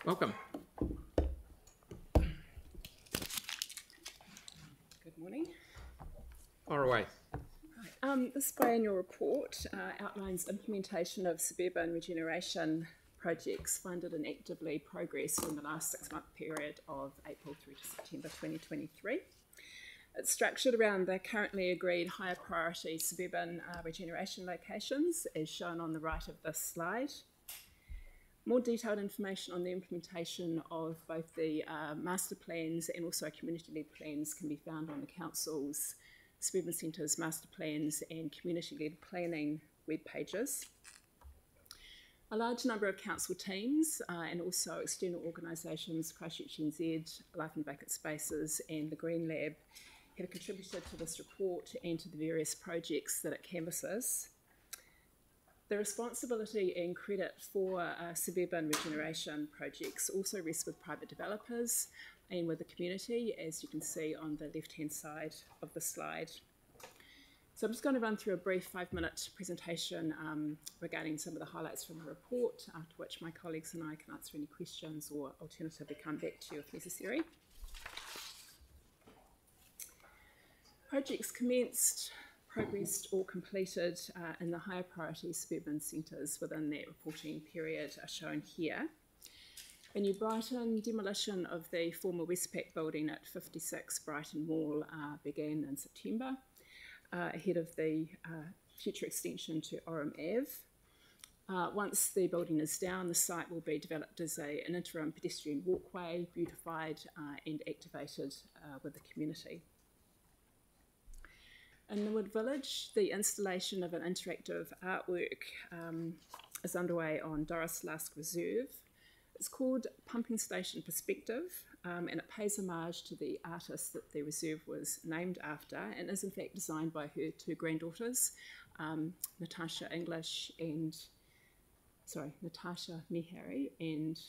Welcome. Good morning. Far away. This biannual report outlines implementation of suburban regeneration projects funded and actively progressed in the last 6-month period of April through to September 2023. It's structured around the currently agreed higher priority suburban regeneration locations, as shown on the right of this slide. More detailed information on the implementation of both the master plans and also community-led plans can be found on the Council's Suburban Centres master plans and community-led planning web pages. A large number of council teams and also external organisations, Christchurch NZ, Life and Vacant Spaces and the Green Lab have contributed to this report and to the various projects that it canvasses. The responsibility and credit for suburban regeneration projects also rests with private developers and with the community, as you can see on the left-hand side of the slide. So I'm just going to run through a brief 5-minute presentation regarding some of the highlights from the report, after which my colleagues and I can answer any questions or alternatively come back to you if necessary. Projects commenced, progressed or completed in the higher priority suburban centres within that reporting period are shown here. In New Brighton, demolition of the former Westpac building at 56 Brighton Mall began in September, ahead of the future extension to Orem Ave. Once the building is down, the site will be developed as an interim pedestrian walkway, beautified and activated with the community. In Newwood Village, the installation of an interactive artwork is underway on Doris Lusk Reserve. It's called Pumping Station Perspective, and it pays homage to the artist that the reserve was named after, and is in fact designed by her two granddaughters, Natasha English and, Natasha Mehari and,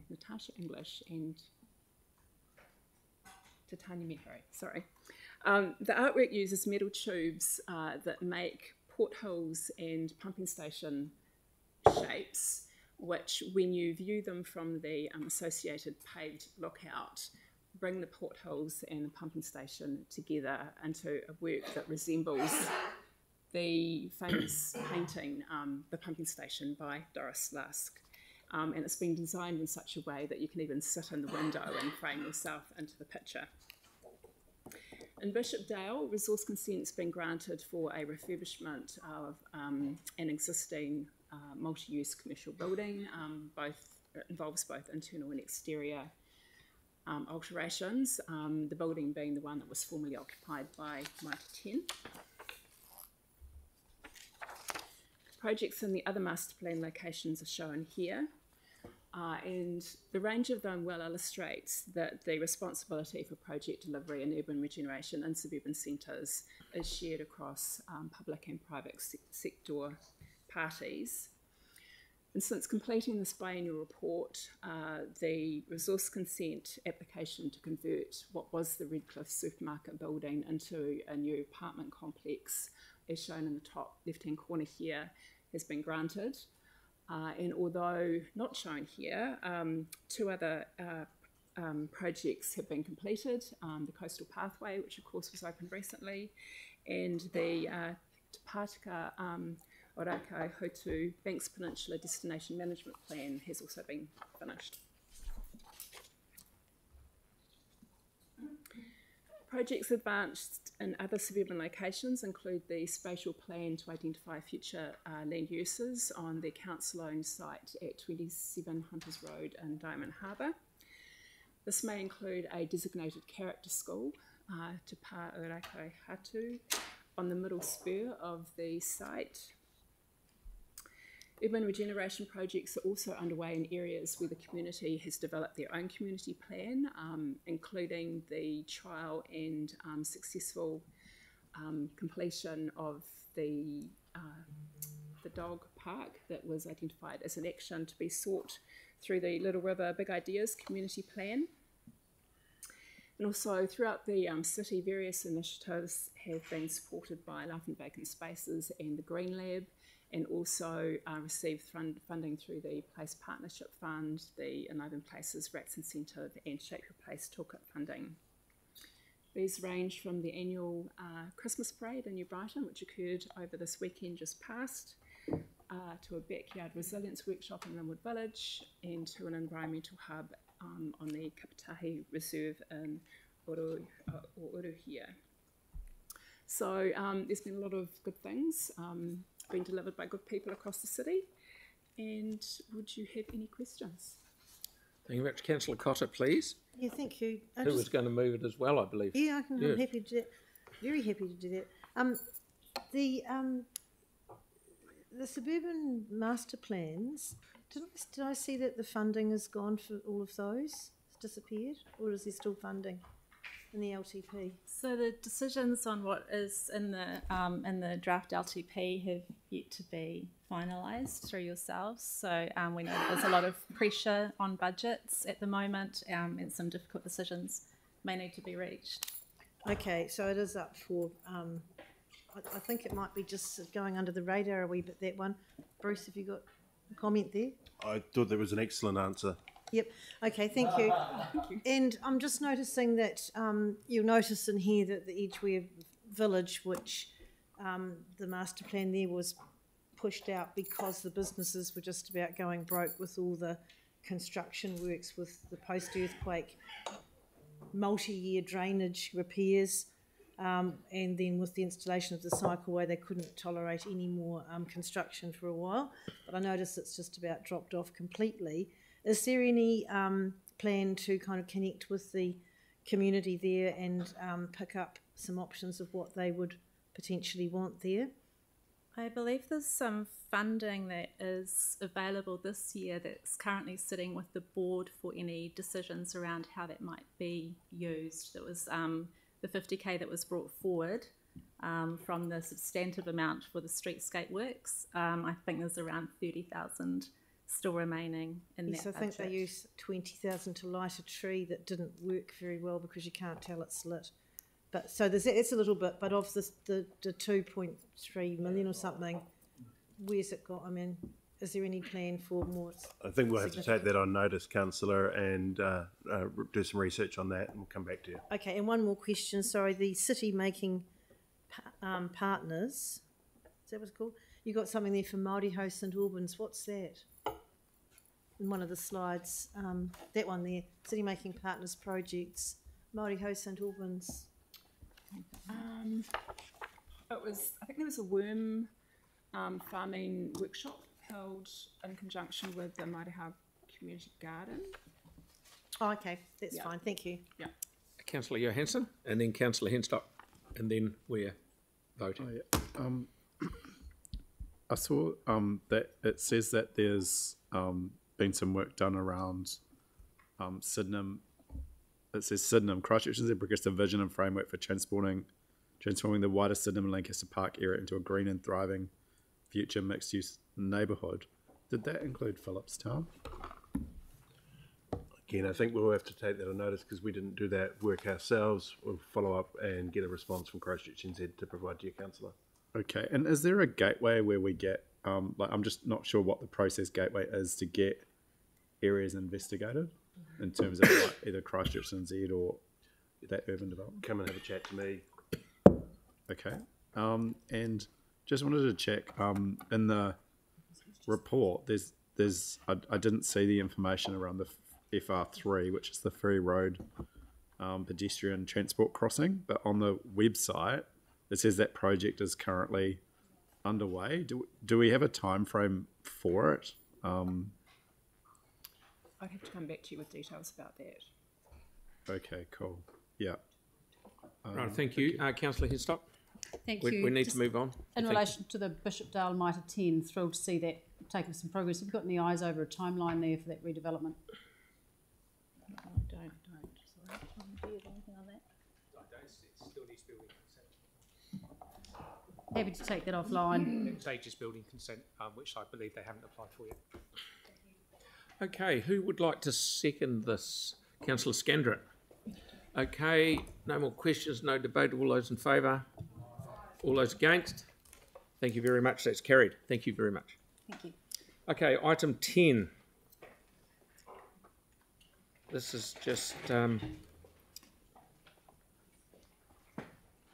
Natasha English and Titania Mehari, sorry. The artwork uses metal tubes that make portholes and pumping station shapes, which, when you view them from the associated paved lookout, bring the portholes and the pumping station together into a work that resembles the famous painting, The Pumping Station by Doris Lusk. And it's been designed in such a way that you can even sit in the window and frame yourself into the picture. In Bishopdale, resource consent's been granted for a refurbishment of an existing multi-use commercial building. It involves both internal and exterior alterations, the building being the one that was formerly occupied by Mitre 10. Projects in the other master plan locations are shown here. And the range of them well illustrates that the responsibility for project delivery and urban regeneration in suburban centres is shared across public and private sector parties. And since completing this biannual report, the resource consent application to convert what was the Redcliffe supermarket building into a new apartment complex, as shown in the top left-hand corner here, has been granted. And although not shown here, 2 other projects have been completed, the Coastal Pathway, which of course was opened recently, and the Te Pātika Ōrākau Hautu Banks Peninsula Destination Management Plan has also been finished. Projects advanced in other suburban locations include the spatial plan to identify future land uses on the council-owned site at 27 Hunters Road in Diamond Harbour. This may include a designated character school, Te Pā Ōrākau Hatu, on the middle spur of the site. Urban regeneration projects are also underway in areas where the community has developed their own community plan, including the trial and successful completion of the dog park that was identified as an action to be sought through the Little River Big Ideas community plan. And also throughout the city, various initiatives have been supported by Life and Vacant Spaces and the Green Lab, and also received funding through the Place Partnership Fund, the Enabling Places Rats Incentive, and Shape Your Place Toolkit funding. These range from the annual Christmas parade in New Brighton, which occurred over this weekend just past, to a backyard resilience workshop in Linwood Village, and to an environmental hub on the Kapitahi Reserve in Uruhia. So there's been a lot of good things being delivered by good people across the city. And would you have any questions? Thank you very much. Councillor Cotter, please. Yeah, thank you. Who was going to move it as well, I believe. Yeah, I'm happy to do that. Very happy to do that. The suburban master plans, did I see that the funding is gone for all of those? It's disappeared? Or is there still funding in the LTP? So the decisions on what is in the draft LTP have yet to be finalised through yourselves. So we know that there's a lot of pressure on budgets at the moment, and some difficult decisions may need to be reached. Okay, so it is up for, I think it might be just going under the radar a wee bit, that one. Bruce, have you got a comment there? I thought that was an excellent answer. Yep. Okay, thank you. And I'm just noticing that you'll notice in here that the Edgware Village, which the master plan there was pushed out because the businesses were just about going broke with all the construction works with the post-earthquake multi-year drainage repairs, and then with the installation of the cycleway they couldn't tolerate any more construction for a while. But I notice it's just about dropped off completely. Is there any plan to kind of connect with the community there and pick up some options of what they would potentially want there? I believe there's some funding that is available this year that's currently sitting with the board for any decisions around how that might be used. That was the 50k that was brought forward from the substantive amount for the streetscape works. I think there's around 30,000 still remaining in that I think budget. they used 20,000 to light a tree that didn't work very well because you can't tell it's lit. But so it's a little bit, but of the 2.3 million or something, where's it got? I mean, is there any plan for more? I think we'll have to take that on notice, Councillor, and do some research on that, and we'll come back to you. Okay, and one more question. Sorry, the city making partners. Is that what it's called? You got something there for Māori Ho St Albans. What's that? In one of the slides, that one there, city making partners projects, Māori Ho St Albans. I think there was a worm farming workshop held in conjunction with the Māori Community Garden. Oh, okay, that's fine. Thank you. Yeah. Councillor Johansson, and then Councillor Henstock, and then we're voting. Oh, yeah. I saw that it says that there's been some work done around Sydenham. It says Sydenham, Christchurch has progressed a vision and framework for transforming the wider Sydenham and Lancaster Park area into a green and thriving future mixed-use neighbourhood. Did that include Phillipstown? Again, I think we'll have to take that on notice because we didn't do that work ourselves. We'll follow up and get a response from Christchurch NZ to provide to you, Councillor. Okay, and is there a gateway where we get, I'm just not sure what the process gateway is to get areas investigated in terms of like either Christchurch NZ or that urban development? Come and have a chat to me. Okay, and just wanted to check, in the report, I didn't see the information around the FR3, which is the Ferry Road pedestrian transport crossing, but on the website, it says that project is currently underway. Do we have a time frame for it? I'd have to come back to you with details about that. Okay, cool. Yeah. Right, thank you. Councillor Henstock? Thank you. We need Just to move on. in relation to the Bishopdale Mitre 10, thrilled to see that taking some progress. Have you got any eyes over a timeline there for that redevelopment? I don't. Sorry. Do you have anything on that? I don't. It still needs building consent. Happy to take that offline. It stages building consent, which I believe they haven't applied for yet. Okay, who would like to second this? Councillor Scandrett. Okay, no more questions, no debate. All those in favour? All those against? Thank you very much. That's carried. Thank you very much. Thank you. Okay, item 10. This is just